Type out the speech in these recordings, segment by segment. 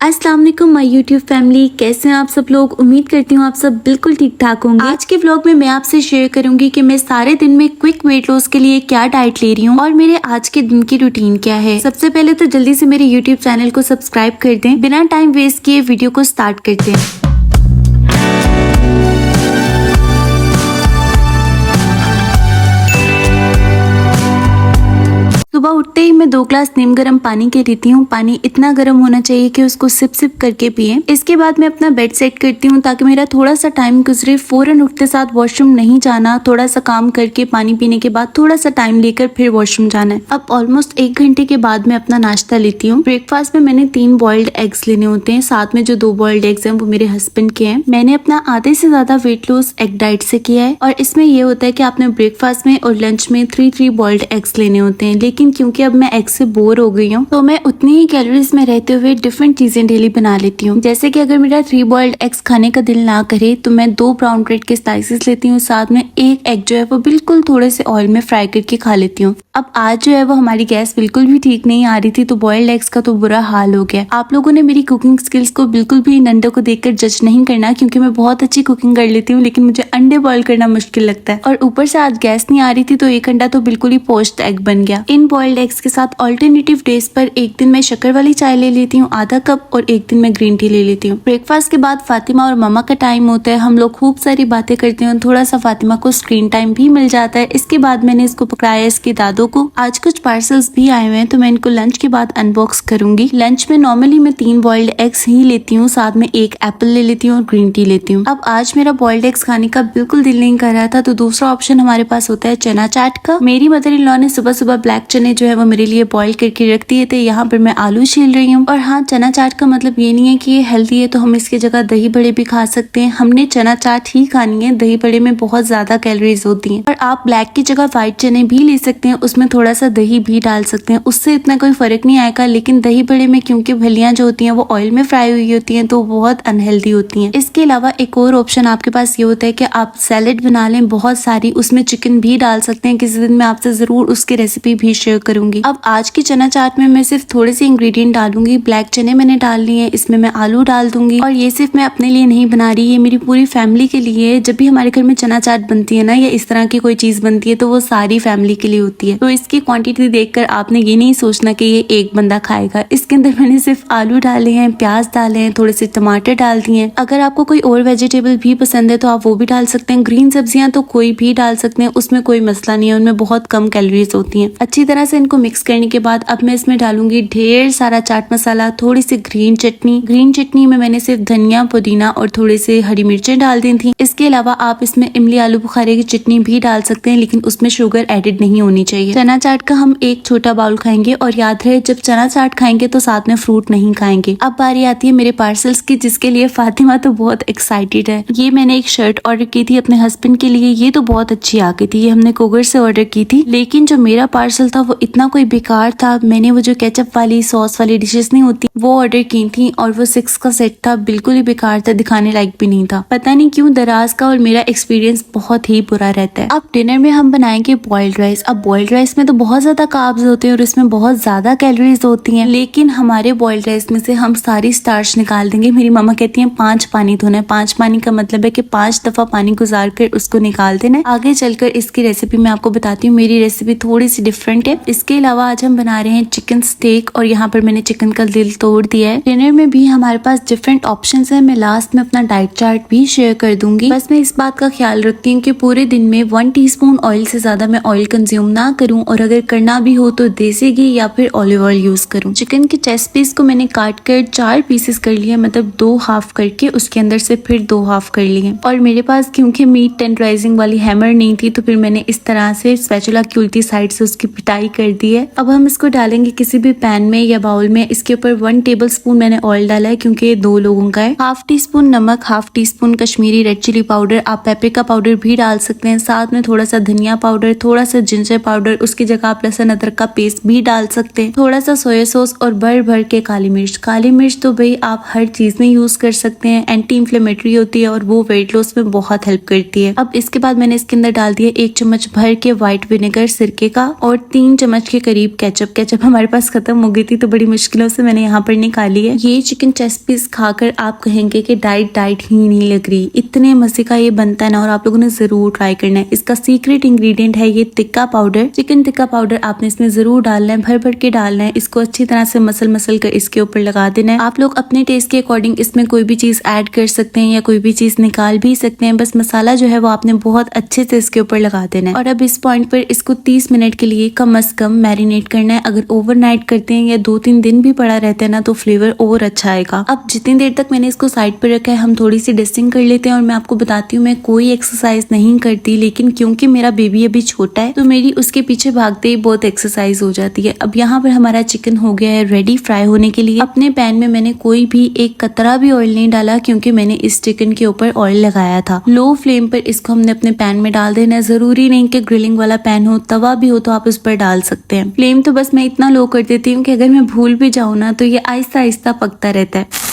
अस्सलाम वालेकुम my YouTube family, कैसे हैं आप सब लोग। उम्मीद करती हूँ आप सब बिल्कुल ठीक ठाक होंगे। आज के व्लॉग में मैं आपसे शेयर करूंगी कि मैं सारे दिन में क्विक वेट लॉस के लिए क्या डाइट ले रही हूँ और मेरे आज के दिन की रूटीन क्या है। सबसे पहले तो जल्दी से मेरे यूट्यूब चैनल को सब्सक्राइब कर दें। बिना टाइम वेस्ट किए वीडियो को स्टार्ट करते हैं। सुबह उठते ही मैं 2 ग्लास नीम गर्म पानी के लेती हूँ। पानी इतना गर्म होना चाहिए कि उसको सिप सिप करके पिए। इसके बाद मैं अपना बेड सेट करती हूँ ताकि मेरा थोड़ा सा टाइम गुजरे। फौरन उठते साथ वॉशरूम नहीं जाना, थोड़ा सा काम करके पानी पीने के बाद थोड़ा सा टाइम लेकर फिर वॉशरूम जाना है। अब ऑलमोस्ट 1 घंटे के बाद मैं अपना नाश्ता लेती हूँ। ब्रेकफास्ट में मैंने 3 बॉइल्ड एग्स लेने होते हैं, साथ में जो 2 बॉइल्ड एग्स हैं वो मेरे हस्बैंड के हैं। मैंने अपना आधे से ज्यादा वेट लॉस एग डाइट से किया है और इसमें ये होता है कि आपने ब्रेकफास्ट में और लंच में 3 बॉइल्ड एग्स लेने होते हैं। लेकिन क्योंकि अब मैं एग से बोर हो गई हूँ तो मैं उतनी ही कैलोरीज में रहते हुए डिफरेंट चीजें डेली बना लेती हूँ। जैसे कि अगर मेरा 3 बॉइल्ड एग्स खाने का दिल ना करे तो मैं 2 ब्राउन ब्रेड के स्लाइसेस लेती हूँ, साथ में 1 एग जो है वो बिल्कुल थोड़े से ऑयल में फ्राई करके खा लेती हूँ। अब आज जो है वो हमारी गैस बिल्कुल भी ठीक नहीं आ रही थी तो बॉइल्ड एग्स का तो बुरा हाल हो गया। आप लोगों ने मेरी कुकिंग स्किल्स को बिल्कुल भी इन अंडों को देखकर जज नहीं करना, क्योंकि मैं बहुत अच्छी कुकिंग कर लेती हूँ लेकिन मुझे अंडे बॉईल करना मुश्किल लगता है। और ऊपर से आज गैस नहीं आ रही थी तो 1 अंडा तो बिल्कुल ही पोच्ड एग बन गया। इन बॉइल्ड एग्स के साथ ऑल्टरनेटिव डेज पर एक दिन मैं शक्कर वाली चाय ले लेती हूँ आधा कप और एक दिन मैं ग्रीन टी ले लेती हूँ। ब्रेकफास्ट के बाद फातिमा और मामा का टाइम होता है, हम लोग खूब सारी बातें करते हैं, थोड़ा सा फातिमा को स्क्रीन टाइम भी मिल जाता है। इसके बाद मैंने इसको पकड़ाया इसकी दादों को। आज कुछ पार्सल्स भी आए हुए हैं तो मैं इनको लंच के बाद अनबॉक्स करूंगी। लंच में नॉर्मली मैं 3 बॉइल्ड एग्स ही लेती हूँ, साथ में 1 एप्पल ले लेती हूँ और ग्रीन टी लेती हूँ। अब आज मेरा बॉइल्ड एग्स खाने का बिल्कुल दिल नहीं कर रहा था तो दूसरा ऑप्शन हमारे पास होता है चना चाट का। मेरी मदर इन लॉ ने सुबह सुबह ब्लैक चने जो है वो मेरे लिए बॉइल करके रख दिए थे। यहाँ पर मैं आलू छील रही हूँ। और हाँ, चना चाट का मतलब ये नहीं है कि ये हेल्दी है तो हम इसकी जगह दही बड़े भी खा सकते हैं। हमने चना चाट ही खानी है, दही बड़े में बहुत ज्यादा कैलोरीज होती हैं। और आप ब्लैक की जगह व्हाइट चने भी ले सकते हैं, उसमें थोड़ा सा दही भी डाल सकते हैं, उससे इतना कोई फर्क नहीं आएगा। लेकिन दही बड़े में क्योंकि फलियां जो होती हैं वो ऑयल में फ्राई हुई होती हैं तो बहुत अनहेल्दी होती हैं। इसके अलावा एक और ऑप्शन आपके पास ये होता है कि आप सैलेड बना लें बहुत सारी, उसमें चिकन भी डाल सकते हैं। किसी दिन मैं आपसे जरूर उसकी रेसिपी भी शेयर करूंगी। अब आज की चना चाट में मैं सिर्फ थोड़े से इंग्रेडिएंट डालूंगी। ब्लैक चने मैंने डाल लिए हैं, इसमें मैं आलू डाल दूंगी। और ये सिर्फ मैं अपने लिए नहीं बना रही, ये मेरी पूरी फैमिली के लिए है। जब भी हमारे घर में चना चाट बनती है ना या इस तरह की कोई चीज बनती है तो वो सारी फैमिली के लिए होती है। तो इसकी क्वांटिटी देखकर आपने ये नहीं सोचना कि ये एक बंदा खाएगा। इसके अंदर मैंने सिर्फ आलू डाले हैं, प्याज डाले हैं, थोड़े से टमाटर डाल दिए हैं। अगर आपको कोई और वेजिटेबल भी पसंद है तो आप वो भी डाल सकते हैं। ग्रीन सब्जियां तो कोई भी डाल सकते हैं, उसमें कोई मसला नहीं है, उनमें बहुत कम कैलोरीज होती हैं। अच्छी तरह से इनको मिक्स करने के बाद अब मैं इसमें डालूंगी ढेर सारा चाट मसाला, थोड़ी सी ग्रीन चटनी। ग्रीन चटनी में मैंने सिर्फ धनिया, पुदीना और थोड़े से हरी मिर्चें डाल दी थी। इसके अलावा आप इसमें इमली आलू बुखारे की चटनी भी डाल सकते हैं, लेकिन उसमें शुगर एडिड नहीं होनी चाहिए। चना चाट का हम एक छोटा बाउल खाएंगे और याद रहे जब चना चाट खाएंगे तो साथ में फ्रूट नहीं खाएंगे। अब बारी आती है मेरे पार्सल्स की, जिसके लिए फातिमा तो बहुत एक्साइटेड है। ये मैंने एक शर्ट ऑर्डर की थी अपने हस्बैंड के लिए, ये तो बहुत अच्छी आ गई थी। ये हमने कोगर से ऑर्डर की थी, लेकिन जो मेरा पार्सल था वो इतना कोई बेकार था। मैंने वो जो केचप वाली सॉस वाली डिशेस नहीं होती वो ऑर्डर की थी और वो 6 का सेट था, बिल्कुल ही बेकार था, दिखाने लायक भी नहीं था। पता नहीं क्यों दराज का और मेरा एक्सपीरियंस बहुत ही बुरा रहता है। अब डिनर में हम बनाएंगे बॉइल्ड राइस। अब बॉइल्ड राइस में तो बहुत ज्यादा कार्ब्स होते हैं और इसमें बहुत ज्यादा कैलोरीज होती हैं, लेकिन हमारे बॉइल्ड राइस में से हम सारी स्टार्च निकाल देंगे। मेरी मामा कहती है 5 पानी धोना है। 5 पानी का मतलब है कि 5 दफा पानी गुजार कर उसको निकाल देना है। आगे चलकर इसकी रेसिपी मैं आपको बताती हूँ, मेरी रेसिपी थोड़ी सी डिफरेंट है। इसके अलावा आज हम बना रहे हैं चिकन स्टेक और यहाँ पर मैंने चिकन का दिल तोड़ दिया है। डिनर में भी हमारे पास डिफरेंट ऑप्शंस हैं। मैं लास्ट में अपना डाइट चार्ट भी शेयर कर दूंगी। बस मैं इस बात का ख्याल रखती हूँ कि पूरे दिन में 1 टीस्पून ऑयल से ज्यादा मैं ऑयल कंज्यूम ना करूँ, और अगर करना भी हो तो देसी घी या फिर ऑलिव ऑयल यूज करूँ। चिकन के चेस्ट पीस को मैंने काट कर 4 पीसेस कर लिए, मतलब 2 हाफ करके उसके अंदर से फिर 2 हाफ कर लिए। और मेरे पास क्योंकि मीट टेंडराइजिंग वाली हैमर नहीं थी तो फिर मैंने इस तरह से स्पैचुला की उल्टी साइड से उसकी पिटाई कर दी है। अब हम इसको डालेंगे किसी भी पैन में या बाउल में। इसके ऊपर 1 टेबल स्पून मैंने ऑयल डाला है क्योंकि ये 2 लोगों का है। हाफ टी स्पून नमक, half teaspoon Kashmiri red chilli powder, आप पेपरिका पाउडर भी डाल सकते हैं, साथ में थोड़ा सा धनिया पाउडर, थोड़ा सा जिंजर पाउडर, उसकी जगह आप लहसुन अदरक का पेस्ट भी डाल सकते हैं, थोड़ा सा सोया सॉस और भर भर के काली मिर्च। काली मिर्च तो भाई आप हर चीज में यूज कर सकते हैं, एंटी इंफ्लेमेटरी होती है और वो वेट लॉस में बहुत हेल्प करती है। अब इसके बाद मैंने इसके अंदर डाल दिया 1 चम्मच भर के व्हाइट विनेगर सिरके का और 3 चम्मच के करीब केचप हमारे पास खत्म हो गई थी तो बड़ी मुश्किलों से मैंने यहाँ पर निकाली है। ये चिकन चेस्ट पीस खाकर आप कहेंगे कि डाइट ही नहीं लग रही, इतने मजे का ये बनता है ना, और आप लोगों ने जरूर ट्राई करना है। इसका सीक्रेट इंग्रेडिएंट है ये tikka powder, chicken tikka powder आपने इसमें जरूर डालना है, भर भर के डालना है। इसको अच्छी तरह से मसल कर इसके ऊपर लगा देना है। आप लोग अपने टेस्ट के अकॉर्डिंग इसमें कोई भी चीज ऐड कर सकते हैं या कोई भी चीज निकाल भी सकते हैं, बस मसाला जो है वो आपने बहुत अच्छे से इसके ऊपर लगा देना है। और अब इस पॉइंट पर इसको 30 मिनट के लिए कम से कम मैरिनेट करना है। अगर ओवरनाइट करते हैं या 2-3 दिन भी पड़ा रहता है ना तो फ्लेवर और अच्छा आएगा। अब जितनी देर तक मैंने इसको साइड पर रखा है हम थोड़ी सी डस्टिंग कर लेते हैं। और मैं आपको बताती हूँ मैं कोई एक्सरसाइज नहीं करती, लेकिन क्योंकि मेरा बेबी अभी छोटा है तो मेरी उसके पीछे भागते ही बहुत एक्सरसाइज हो जाती है। अब यहाँ पर हमारा चिकन हो गया है रेडी फ्राई होने के लिए। अपने पैन में मैंने कोई भी एक कतरा भी ऑयल नहीं डाला क्योंकि मैंने इस चिकन के ऊपर ऑयल लगाया था। लो फ्लेम पर इसको हमने अपने पैन में डाल देना है। जरूरी नहीं कि ग्रिलिंग वाला पैन हो, तवा भी हो तो आप उस पर डाल सकते हैं। फ्लेम तो बस मैं इतना लो कर देती हूँ कि अगर मैं भूल भी जाऊँ ना तो ये आहिस्ता आहिस्ता पकता रहता है।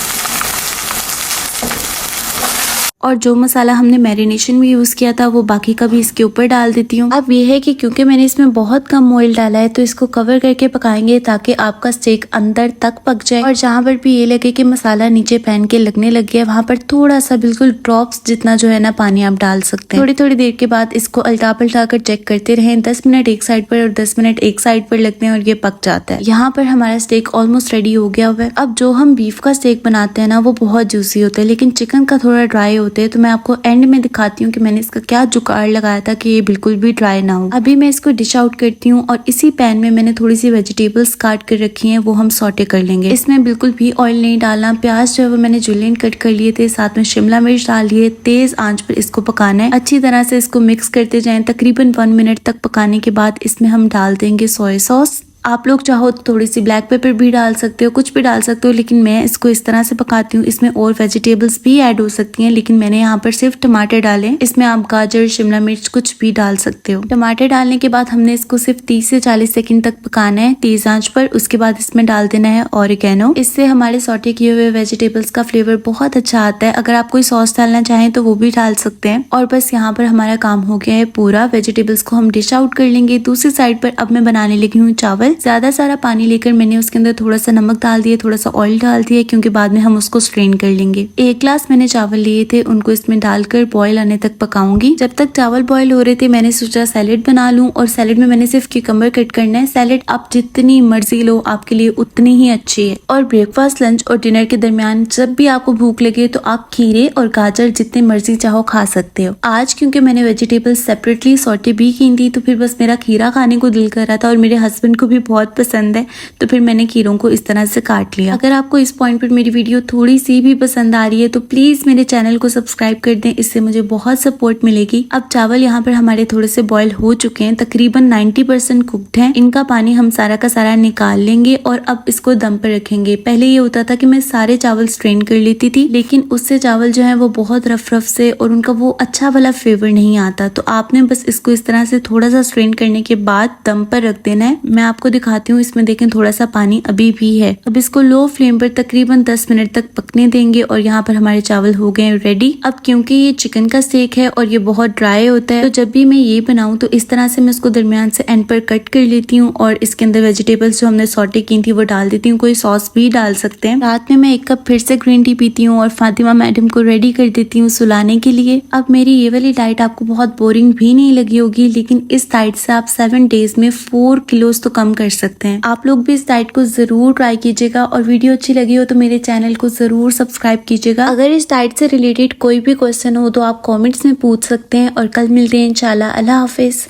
और जो मसाला हमने मैरिनेशन में यूज किया था वो बाकी का भी इसके ऊपर डाल देती हूँ। अब ये है कि क्योंकि मैंने इसमें बहुत कम ऑयल डाला है तो इसको कवर करके पकाएंगे ताकि आपका स्टेक अंदर तक पक जाए। और जहाँ पर भी ये लगे कि मसाला नीचे पैन के लगने लग गया वहां पर थोड़ा सा बिल्कुल ड्रॉप्स जितना जो है ना पानी आप डाल सकते हैं। थोड़ी देर के बाद इसको उल्टा पलटा कर चेक करते रहे। 10 मिनट एक साइड पर और 10 मिनट एक साइड पर लगते हैं और ये पक जाता है। यहाँ पर हमारा स्टेक ऑलमोस्ट रेडी हो गया हुआ है। अब जो हम बीफ का स्टेक बनाते हैं ना वो बहुत जूसी होता है, लेकिन चिकन का थोड़ा ड्राई होता है। तो मैं आपको एंड में दिखाती हूँ कि मैंने इसका क्या जुगाड़ लगाया था कि ये बिल्कुल भी ड्राई ना हो। अभी मैं इसको डिश आउट करती हूँ और इसी पैन में मैंने थोड़ी सी वेजिटेबल्स काट कर रखी हैं, वो हम सॉटे कर लेंगे। इसमें बिल्कुल भी ऑयल नहीं डालना। प्याज जो है वो मैंने जुलियन कट कर लिए थे, साथ में शिमला मिर्च डाल लिए। तेज आंच पर इसको पकाना है, अच्छी तरह से इसको मिक्स करते जाएं। तकरीबन 1 मिनट तक पकाने के बाद इसमें हम डाल देंगे सोया सॉस। आप लोग चाहो तो थोड़ी सी ब्लैक पेपर भी डाल सकते हो, कुछ भी डाल सकते हो, लेकिन मैं इसको इस तरह से पकाती हूँ। इसमें और वेजिटेबल्स भी ऐड हो सकती हैं, लेकिन मैंने यहाँ पर सिर्फ टमाटर डाले। इसमें आप गाजर, शिमला मिर्च कुछ भी डाल सकते हो। टमाटर डालने के बाद हमने इसको सिर्फ 30 से 40 सेकंड तक पकाना है तेज आंच पर। उसके बाद इसमें डाल देना है ऑरिगेनो। इससे हमारे सॉटे किए हुए वेजिटेबल्स का फ्लेवर बहुत अच्छा आता है। अगर आप कोई सॉस डालना चाहें तो वो भी डाल सकते हैं। और बस यहाँ पर हमारा काम हो गया है पूरा। वेजिटेबल्स को हम डिश आउट कर लेंगे। दूसरी साइड पर अब मैं बनाने लगी हूँ चावल। ज्यादा सारा पानी लेकर मैंने उसके अंदर थोड़ा सा नमक डाल दिया, थोड़ा सा ऑयल डाल दिया, क्योंकि बाद में हम उसको स्ट्रेन कर लेंगे। 1 ग्लास मैंने चावल लिए थे, उनको इसमें डालकर बॉईल आने तक पकाऊंगी। जब तक चावल बॉईल हो रहे थे मैंने सोचा सैलेड बना लूं, और सैलेड में मैंने सिर्फ क्यूकम्बर कट करना है। सैलेड आप जितनी मर्जी लो आपके लिए उतनी ही अच्छी है। और ब्रेकफास्ट, लंच और डिनर के दरमियान जब भी आपको भूख लगे तो आप खीरे और गाजर जितने मर्जी चाहो खा सकते हो। आज क्योंकि मैंने वेजिटेबल्स सेपरेटली सॉटे भी की थी तो फिर बस मेरा खीरा खाने को दिल कर रहा था, और मेरे हस्बैंड को भी बहुत पसंद है, तो फिर मैंने खीरों को इस तरह से काट लिया। अगर आपको इस पॉइंट पर मेरी वीडियो थोड़ी सी भी पसंद आ रही है तो प्लीज मेरे चैनल को सब्सक्राइब कर दें, इससे मुझे बहुत सपोर्ट मिलेगी। अब चावल यहाँ पर हमारे थोड़े से बॉईल हो चुके हैं, तकरीबन 90% कुक्ड हैं। इनका पानी हम सारा का सारा निकाल लेंगे और अब इसको दम पर रखेंगे। पहले ये होता था कि मैं सारे चावल स्ट्रेन कर लेती थी, लेकिन उससे चावल जो है वो बहुत रफ से और उनका वो अच्छा वाला फ्लेवर नहीं आता। तो आपने बस इसको इस तरह से थोड़ा सा स्ट्रेन करने के बाद दम पर रख देना है। मैं आपको दिखाती हूँ, इसमें देखें थोड़ा सा पानी अभी भी है। अब इसको लो फ्लेम पर तकरीबन 10 मिनट तक पकने देंगे और यहाँ पर हमारे चावल हो गए रेडी। अब क्योंकि ये चिकन का स्टेक है और ये बहुत ड्राई होता है, तो जब भी मैं ये बनाऊं तो इस तरह से मैं इसको दरमियान से एंड पर कट कर लेती हूँ और इसके अंदर वेजिटेबल्स जो हमने सॉटे की थी वो डाल देती हूँ। कोई सॉस भी डाल सकते हैं। रात में मैं 1 कप फिर से ग्रीन टी पीती हूँ और फातिमा मैडम को रेडी कर देती हूँ सुलाने के लिए। अब मेरी ये वाली डाइट आपको बहुत बोरिंग भी नहीं लगी होगी, लेकिन इस डाइट से आप 7 डेज में 4 किलोज तो कम कर सकते हैं। आप लोग भी इस डाइट को जरूर ट्राई कीजिएगा और वीडियो अच्छी लगी हो तो मेरे चैनल को जरूर सब्सक्राइब कीजिएगा। अगर इस डाइट से रिलेटेड कोई भी क्वेश्चन हो तो आप कमेंट्स में पूछ सकते हैं और कल मिलते हैं इंशाल्लाह। अल्लाह हाफिज।